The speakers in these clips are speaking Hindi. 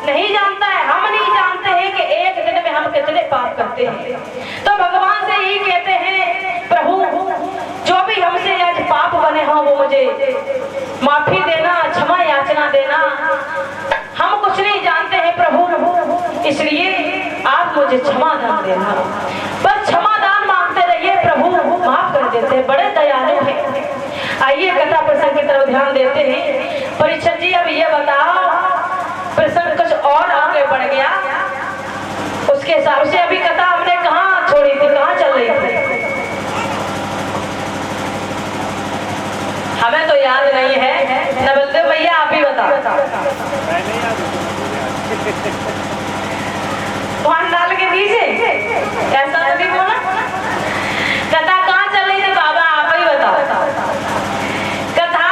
नहीं जानता है, हम नहीं जानते हैं कि एक दिन में हम कितने पाप करते हैं। तो भगवान से यही कहते हैं, प्रभु जो भी हमसे आज पाप बने हो वो मुझे माफी देना, क्षमा याचना देना। हम कुछ नहीं जानते हैं प्रभु, इसलिए आप मुझे क्षमा दान देना। बस क्षमा दान मांगते रहिए, प्रभु माफ कर देते हैं, बड़े दयालु हैं। आइए कथा प्रसंग की तरफ ध्यान देते हैं। परीक्षित जी अब ये बताओ, प्रसंग कुछ और आगे बढ़ गया, उसके हिसाब से अभी कथा हमने कहाँ छोड़ी थी, कहाँ चल रही थी, हमें तो याद नहीं है। नवलदेव भैया आप ही बताओ। वहां डाल के दीजिए, ऐसा नहीं बोला। कथा कहाँ चल रही थी बाबा, आप ही बताओ। कथा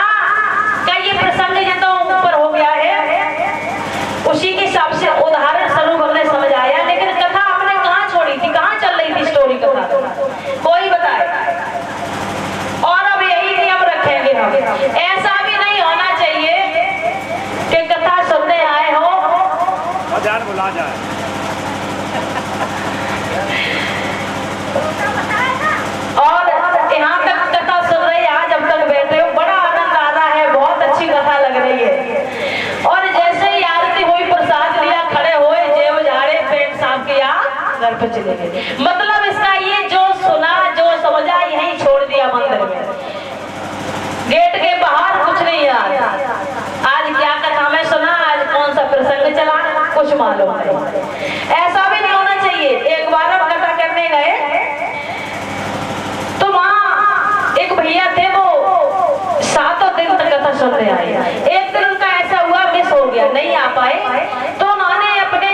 का ये प्रसंग ये तो ऊपर हो गया है, उसी के हिसाब से उदाहरण स्वरूप हमने समझ आया, लेकिन कथा हमने कहाँ छोड़ी थी, कहाँ चल रही थी स्टोरी कथा, कोई बताए। और अब यही नियम रखेंगे हम, ऐसा भी नहीं होना चाहिए कि कथा सुनने आए हो ध्यान बुला जाए। और यहाँ तक कथा सुन रहे हैं, आज जब तक बैठे हो बड़ा आनंद आ रहा है, बहुत अच्छी कथा लग रही है। और जैसे ही आरती हुई, प्रसाद लिया, खड़े हुए, जेब झाड़े, पेट साफ किया, घर पर चले गए। मतलब इसका ये जो सुना, जो समझा, यही छोड़ दिया मंदिर में, गेट के बाहर कुछ नहीं याद। आज क्या कथा में सुना, आज कौन सा प्रसंग चला, कुछ मालूम नहीं। ऐसा भी नहीं होना चाहिए। एक बार हम कथा करने गए तो वहाँ एक भैया थे, वो 7 दिन तक कथा सुनने आए। एक दिन उनका ऐसा हुआ, मिस हो गया, नहीं आ पाए। तो उन्होंने अपने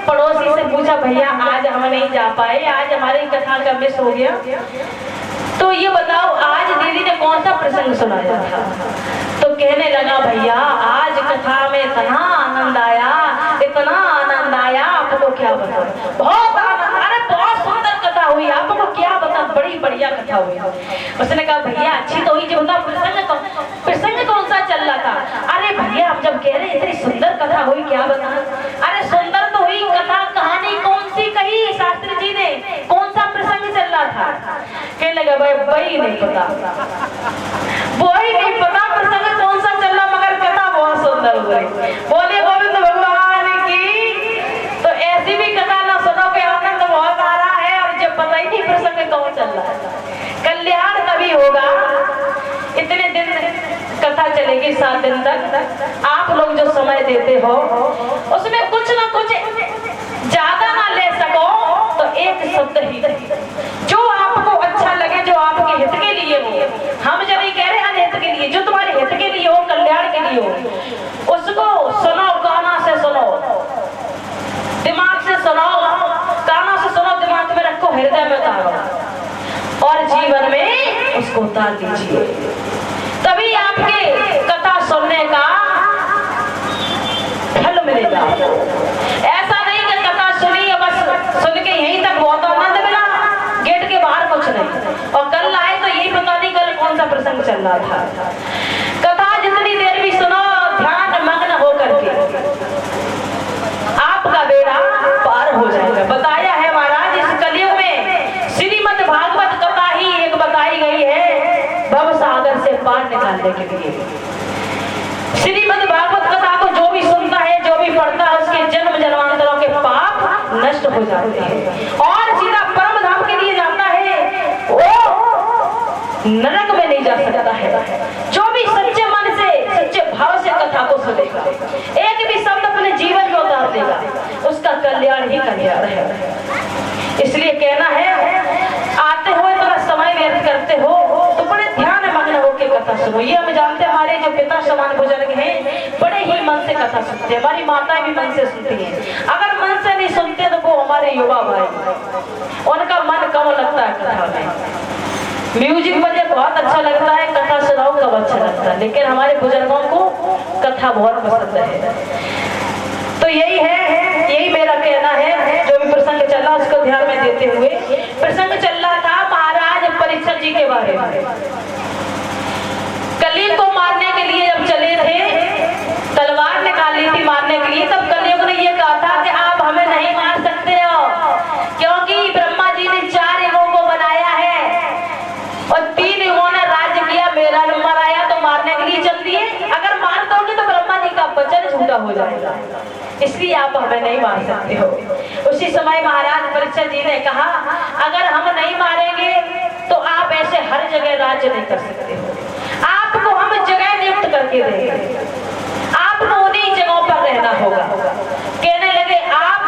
पड़ोसी से पूछा, भैया आज हम नहीं जा पाए, आज हमारी कथा का मिस हो गया, तो ये बताओ आज दीदी ने कौन सा प्रसंग सुनाया था। तो कहने लगा, भैया आज कथा में इतना आनंद आया, इतना आनंद आया, आपको क्या बताऊं, बहुत आनंद, अरे बहुत सुंदर कथा हुई, आपको क्या बता, बड़ी बढ़िया कथा हुई। उसने कहा, भैया अच्छी तो हुई, जो बता प्रसंग कौन सा चल रहा था। अरे भैया हम जब कह रहे इतनी सुंदर कथा हुई, क्या बता। अरे सुंदर तो हुई कथा, कहानी कौन सी कही शास्त्री जी ने, कौन सा प्रसंग चल रहा था। कहने लगा, भाई नहीं पता, वही नहीं पता प्रसंग कौन सा चल रहा, मगर कथा बहुत सुंदर हुई। बोले गोविंद भगवान की। तो ऐसी भी कथा ना सुनो के आनंद बहुत आ रहा है, और जब पता ही नहीं प्रसंग कौन चल रहा है। कल्याण तभी होगा, इतने दिन कथा चलेगी, 7 दिन तक। आप लोग जो समय देते हो उसमें कुछ ना कुछ ज्यादा ना ले सको तो एक शब्द ही, जो आपको अच्छा लगे, जो आपके हित के लिए हो। हम जब ये कह रहे हैं अनहित के लिए, जो तुम्हारे हित के लिए हो, कल्याण के लिए हो, उसको सुनो, काना से सुनो, दिमाग से सुनो, कानों से सुनो, दिमाग में रखो, हृदय में उतारो और जीवन में उसको उतार दीजिए, तभी आपके कथा सुनने का फल मिलेगा। ऐसा नहीं कि कथा सुनी और बस सुन के यहीं तक बहुत आनंद मिला, गेट के बाहर कुछ नहीं, और कल आए तो यही पता नहीं कल कौन सा प्रसंग चल रहा था। कथा जितनी देर भी सुनो, ध्यान मग्न होकर के, आपका बेड़ा पार हो जाएगा। बताया है महाराज, इस कलयुग में श्रीमद् भागवत कथा ही एक बताई गई है भव सागर से पार निकालने के लिए। श्रीमद् भागवत कथा को जो भी सुनता है, जो भी पढ़ता है, उसके जन्म जन्मांतरों के पाप नष्ट हो जाते हैं और सीधा परम धाम के लिए जाता है, वो नरक में नहीं जा सकता है। जो भी सच्चे मन से, सच्चे भाव से कथा को सुनेगा, एक भी शब्द अपने जीवन में उतार देगा, उसका कल्याण ही कल्याण है। इसलिए कहना है, आते हुए थोड़ा समय व्यर्थ करते हो तो बड़े ध्यान मग्न होकर कथा सुनो। ये हम जानते हैं, हमारे जो पिता समान बुजुर्ग हैं बड़े ही मन से कथा सुनते हैं, हमारी माताएं भी मन से सुनती हैं। अगर मन से नहीं सुनते तो वो हमारे युवा भाई, उनका मन कम लगता है कथा में। म्यूजिक मुझे बहुत अच्छा लगता है, कथा सुनाओ कब अच्छा लगता है, लेकिन हमारे बुजुर्गों को कथा बहुत पसंद है। तो यही है, यही मेरा कहना है। जो भी प्रसंग चल रहा उसको ध्यान में देते हुए, प्रसंग चल रहा था महाराज परीक्षित जी के बारे में। कली को मारने के लिए जब चले थे, तलवार निकाली थी मारने के लिए, तब कलयुग ने ये छूटा हो जाएगा, इसलिए आप हमें नहीं मार सकते हो। उसी समय महाराज परीक्षित जी ने कहा, अगर हम नहीं मारेंगे तो आप ऐसे हर जगह राज्य नहीं कर सकते हो। आपको हम जगह नियुक्त करके देंगे, आपको उन्हीं जगहों पर रहना होगा। कहने लगे, आप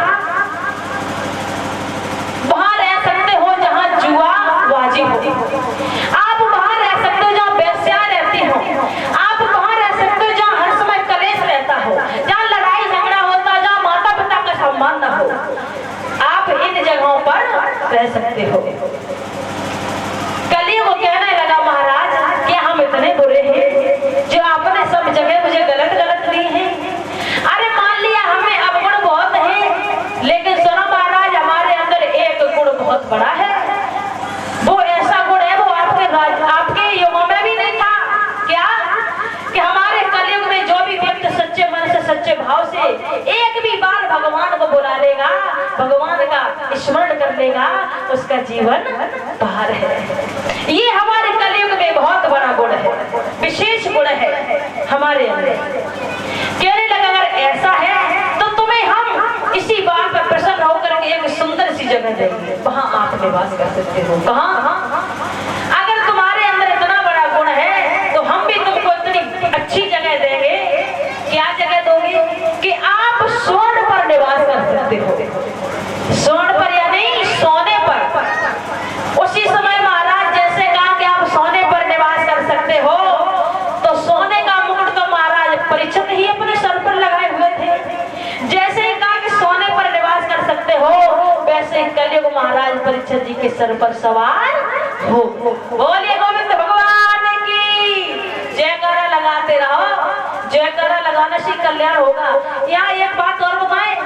वहां रह सकते हो जहां जुआ वाजिब हो, आप वहां रह सकते हो जहां वेश्या रहती हो, आप वहां रह सकते हो जहां हर समय कलेश रहता हो, जहां लड़ाई झगड़ा होता, जहां माता पिता का सम्मान न हो, आप इन जगहों पर रह सकते हो। कलियुग कहने लगा, महाराज क्या हम इतने बुरे हैं जो आपने सब जगह मुझे गलत गलत दी है? अरे मान लिया हमें अवगुण बहुत है, लेकिन सुनो महाराज, हमारे अंदर एक गुण बहुत बड़ा है। वो ऐसा गुण है, वो आपके युगों में भी नहीं था। क्या? कि हमारे कलयुग में जो भी व्यक्ति सच्चे मन से सच्चे भाव से एक भी बार भगवान को बुला लेगा, भगवान का स्मरण कर लेगा, उसका जीवन पार है। ये हमारे कलयुग में बहुत बड़ा गुण है, विशेष गुण है हमारे अंदर। कहने लगा, अगर ऐसा है तो तुम्हें हम इसी बात पर प्रसन्न होकर के एक सुंदर सी जगह देंगे, वहां आप निवास कर सकते हो। कहां? अगर तुम्हारे अंदर इतना बड़ा गुण है तो हम भी तुमको इतनी अच्छी जगह देंगे। क्या जगह दोगे? कि आप स्वर्ण पर निवास कर सकते हो। स्वर्ण पर यानी सोने पर। उसी समय महाराज जैसे कहा कि आप सोने पर निवास कर सकते हो, तो सोने का मुकुट तो महाराज परीक्षित ही अपने सर पर लगाए हुए थे। जैसे ही कहा कि सोने पर निवास कर सकते हो, वैसे कलयुग महाराज परीक्षित जी के सर पर सवार हो। बोलिए गोविंद भगवान की जयकारा लगाते रहो, जयकारा लगाने से कल्याण होगा। यहाँ एक बात और बताएं,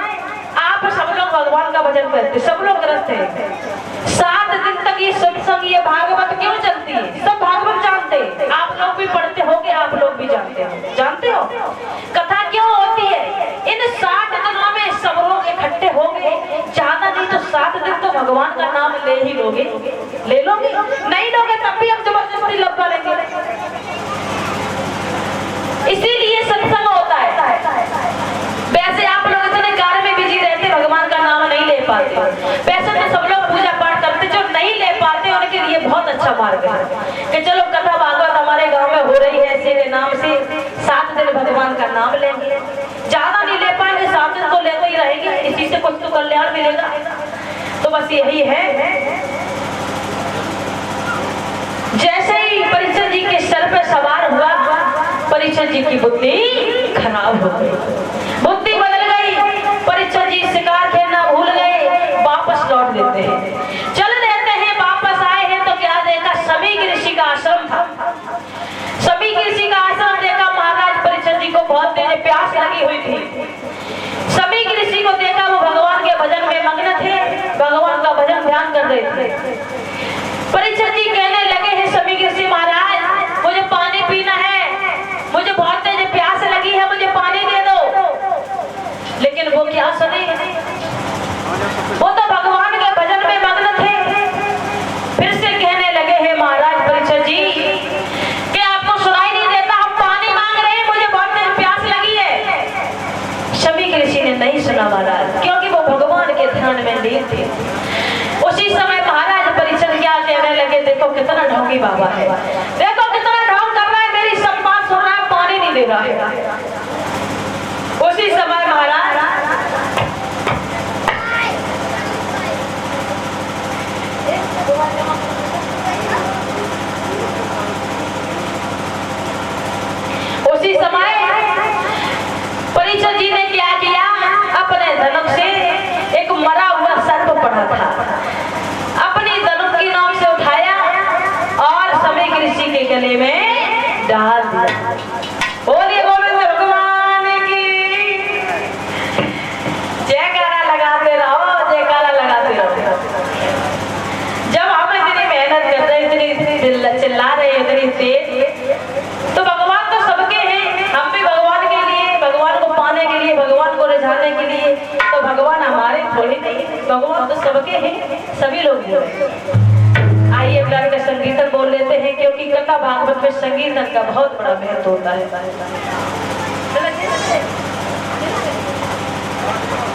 आप सब लोग भगवान का भजन करते, सब लोग करते हैं। 7 दिन तक ये सत्संग, ये भागवत क्यों चलती है? सब भागवत जानते हैं, आप लोग भी पढ़ते होगे, आप लोग भी जानते हो। जानते हो कथा क्यों होती है? इन 60 दिनों में सब लोग इकट्ठे होंगे, ज्यादा नहीं तो 7 दिन तो भगवान का नाम ले ही लोगे। ले लोगे? नहीं लोगे तब भी हम जबरदस्ती लपका लेंगे। इसीलिए सत्संग होता है। वैसे आप लोग इतने कार्य में बिजी रहते, भगवान का नाम नहीं ले पाते। वैसे तो सब लोग पूजा पाठ करते, जो नहीं ले पाते उनके लिए बहुत अच्छा मार्ग है कि चलो कथा भागवत हमारे गांव में हो रही है, इसी के नाम से 7 दिन भगवान का नाम लेंगे। ज्यादा नहीं ले पाएंगे, 7 दिन तो लेते ही रहेंगे, इसी से कुछ तो कल्याण मिलेगा। तो बस यही है। जैसे ही परीक्षित जी के सर पर सवार हुआ, परीक्षित जी की बुद्धि खराब हो गई, बुद्धि बदल गई। परीक्षित जी शिकार खेलना भूल गए, वापस लौट देते हैं, चल देते हैं। वापस आए हैं तो क्या देखा? सभी ऋषि का आश्रम था। सभी ऋषि का आश्रम देखा, महाराज परीक्षित जी को बहुत तेज प्यास लगी हुई थी। सभी ऋषि को देखा, वो भगवान के भजन में मग्न थे, भगवान का भजन ध्यान कर रहे थे। परीक्षित जी कहने लगे हैं सभी ऋषि, महाराज मुझे पानी पीना है, मुझे बहुत तेज प्यास लगी है, मुझे पानी दे दो। लेकिन वो क्या सुने, वो तो भगवान के भजन में मग्न थे। फिर से कहने लगे हैं महाराज परीक्षित जी कि आपको सुनाई नहीं देता, हम पानी मांग रहे हैं, मुझे बहुत तेज प्यास लगी है। सभी ऋषि ने नहीं सुना महाराज, क्योंकि वो भगवान के ध्यान में लीन थे। उसी समय महाराज परीक्षित क्या कहने लगे, देखो कितना ढोंगी बाबा है, देखो कितना ढोंग कर रहा है, मेरी सब बात सुन रहा है, पानी नहीं दे रहा है। उसी समय महाराज परीक्षित जी ने क्या किया, अपने धनुष से एक मरा हुआ सर्प पड़ा था, अपनी धनुष की नोक से उठाया और सभी ऋषि के गले में डाल दिया। बोलिए गोविंद भगवान की जयकारा लगाते रहो, जयकारा लगाते रहो। जब हम इतनी मेहनत कर रहे, इतनी चिल्ला रहे, इतनी तेज, तो भगवान तो सबके हैं, हम भी भगवान के लिए, भगवान को पाने के लिए, भगवान को रिझाने के लिए, तो भगवान हमारे थोड़ी नहीं, भगवान तो सबके हैं, सभी लोग हैं। आइए प्यार का संकीर्तन बोल लेते हैं, क्योंकि कथा भागवत में संकीर्तन का बहुत बड़ा महत्व होता है। है